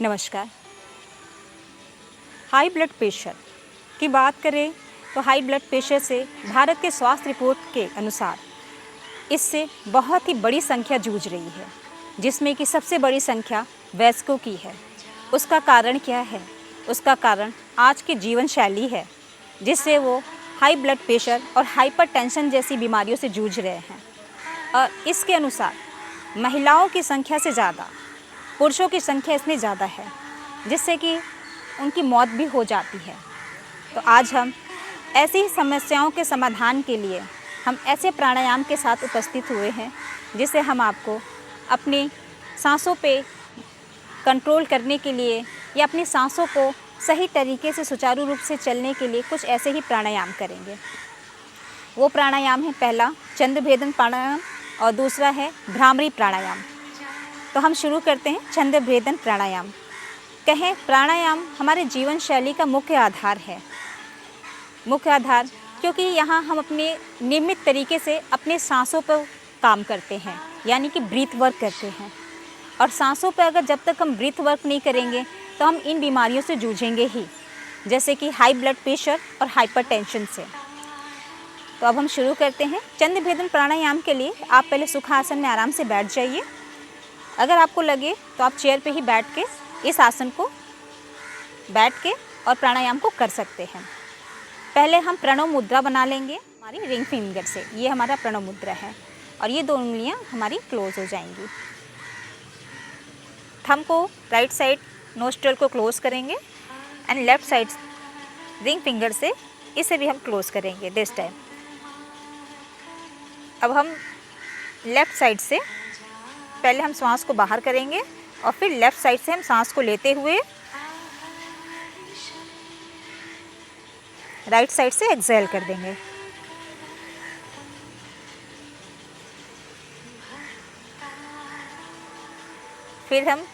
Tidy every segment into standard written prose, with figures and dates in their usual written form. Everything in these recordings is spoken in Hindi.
नमस्कार। हाई ब्लड प्रेशर की बात करें तो हाई ब्लड प्रेशर से भारत के स्वास्थ्य रिपोर्ट के अनुसार इससे बहुत ही बड़ी संख्या जूझ रही है, जिसमें कि सबसे बड़ी संख्या वयस्कों की है। उसका कारण क्या है? उसका कारण आज की जीवन शैली है, जिससे वो हाई ब्लड प्रेशर और हाइपरटेंशन जैसी बीमारियों से जूझ रहे हैं। और इसके अनुसार महिलाओं की संख्या से ज़्यादा पुरुषों की संख्या इसमें ज़्यादा है, जिससे कि उनकी मौत भी हो जाती है। तो आज हम ऐसी समस्याओं के समाधान के लिए हम ऐसे प्राणायाम के साथ उपस्थित हुए हैं, जिससे हम आपको अपनी सांसों पे कंट्रोल करने के लिए या अपनी सांसों को सही तरीके से सुचारू रूप से चलने के लिए कुछ ऐसे ही प्राणायाम करेंगे। वो प्राणायाम है, पहला चंद्रभेदन प्राणायाम और दूसरा है भ्रामरी प्राणायाम। तो हम शुरू करते हैं चंद्रभेदन प्राणायाम। कहें प्राणायाम हमारे जीवन शैली का मुख्य आधार है। मुख्य आधार क्योंकि यहाँ हम अपने नियमित तरीके से अपने सांसों पर काम करते हैं, यानी कि ब्रीथ वर्क करते हैं। और सांसों पर अगर जब तक हम ब्रीथ वर्क नहीं करेंगे तो हम इन बीमारियों से जूझेंगे ही, जैसे कि हाई ब्लड प्रेशर और हाइपरटेंशन से। तो अब हम शुरू करते हैं चंद्रभेदन प्राणायाम के लिए आप पहले सुखासन में आराम से बैठ जाइए। अगर आपको लगे तो आप चेयर पे ही बैठ के इस आसन को बैठ के और प्राणायाम को कर सकते हैं। पहले हम प्रणव मुद्रा बना लेंगे हमारी रिंग फिंगर से। ये हमारा प्रणव मुद्रा है और ये दो उंगलियां हमारी क्लोज हो जाएंगी। थंब को राइट साइड नोस्ट्रल को क्लोज करेंगे and left side ring finger से इसे भी हम क्लोज करेंगे दिस टाइम। अब हम लेफ़्ट साइड से पहले हम सांस को बाहर करेंगे और फिर लेफ़्ट साइड से हम सांस को लेते हुए राइट साइड से एक्सहेल कर देंगे। फिर हम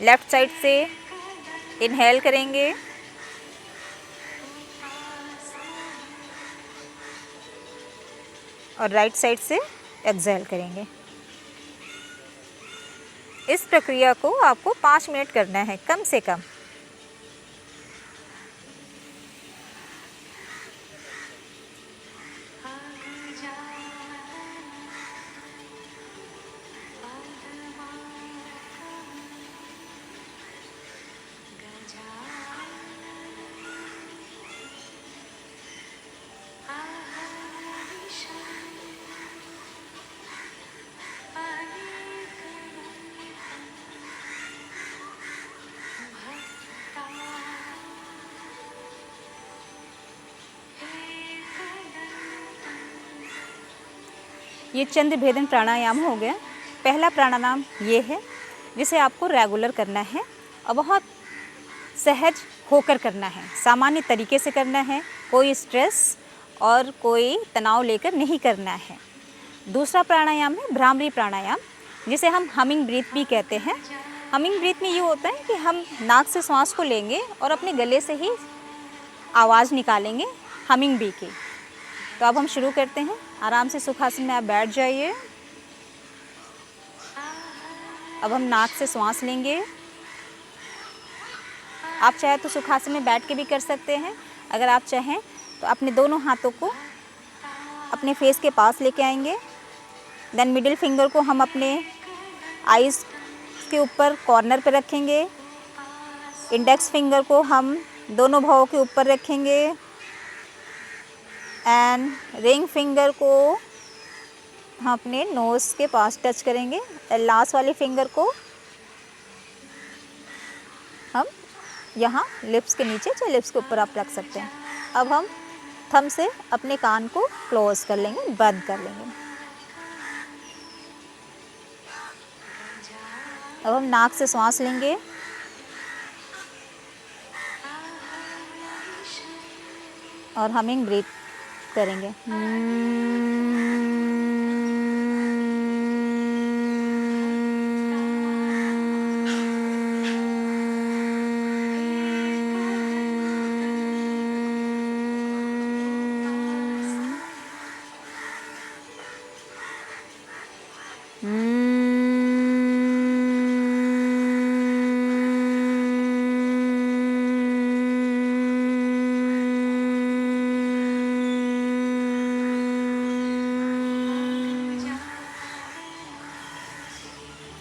लेफ़्ट साइड से इनहेल करेंगे और राइट साइड से एक्सहेल करेंगे। इस प्रक्रिया को आपको 5 मिनट करना है कम से कम। ये चंद्रभेदन प्राणायाम हो गया। पहला प्राणायाम ये है जिसे आपको रेगुलर करना है और बहुत सहज होकर करना है, सामान्य तरीके से करना है, कोई स्ट्रेस और कोई तनाव लेकर नहीं करना है। दूसरा प्राणायाम है भ्रामरी प्राणायाम, जिसे हम हमिंग ब्रीथ भी कहते हैं। हमिंग ब्रीथ में ये होता है कि हम नाक से सांस को लेंगे और अपने गले से ही आवाज़ निकालेंगे हमिंग बी की। तो अब हम शुरू करते हैं। आराम से सुखासन में आप बैठ जाइए। अब हम नाक से सांस लेंगे। आप चाहे तो सुखासन में बैठ के भी कर सकते हैं। अगर आप चाहें तो अपने दोनों हाथों को अपने फेस के पास लेके आएंगे। देन मिडिल फिंगर को हम अपने आईज़ के ऊपर कॉर्नर पे रखेंगे। इंडेक्स फिंगर को हम दोनों भौं के ऊपर रखेंगे एंड रिंग फिंगर को हम अपने नोज़ के पास टच करेंगे। लास्ट वाली फिंगर को हम यहाँ लिप्स के नीचे, चाहे लिप्स के ऊपर आप रख सकते हैं। अब हम थंब से अपने कान को क्लोज कर लेंगे, बंद कर लेंगे। अब हम नाक से सांस लेंगे और हमिंग ब्रीथ करेंगे।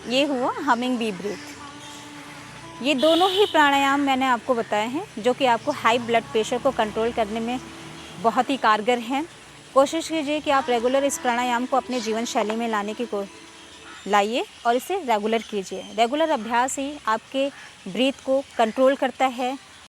ये हुआ हमिंग बी ब्रीथ। ये दोनों ही प्राणायाम मैंने आपको बताए हैं जो कि आपको हाई ब्लड प्रेशर को कंट्रोल करने में बहुत ही कारगर हैं। कोशिश कीजिए कि आप रेगुलर इस प्राणायाम को अपने जीवन शैली में लाने की लाइए और इसे रेगुलर कीजिए। रेगुलर अभ्यास ही आपके ब्रीथ को कंट्रोल करता है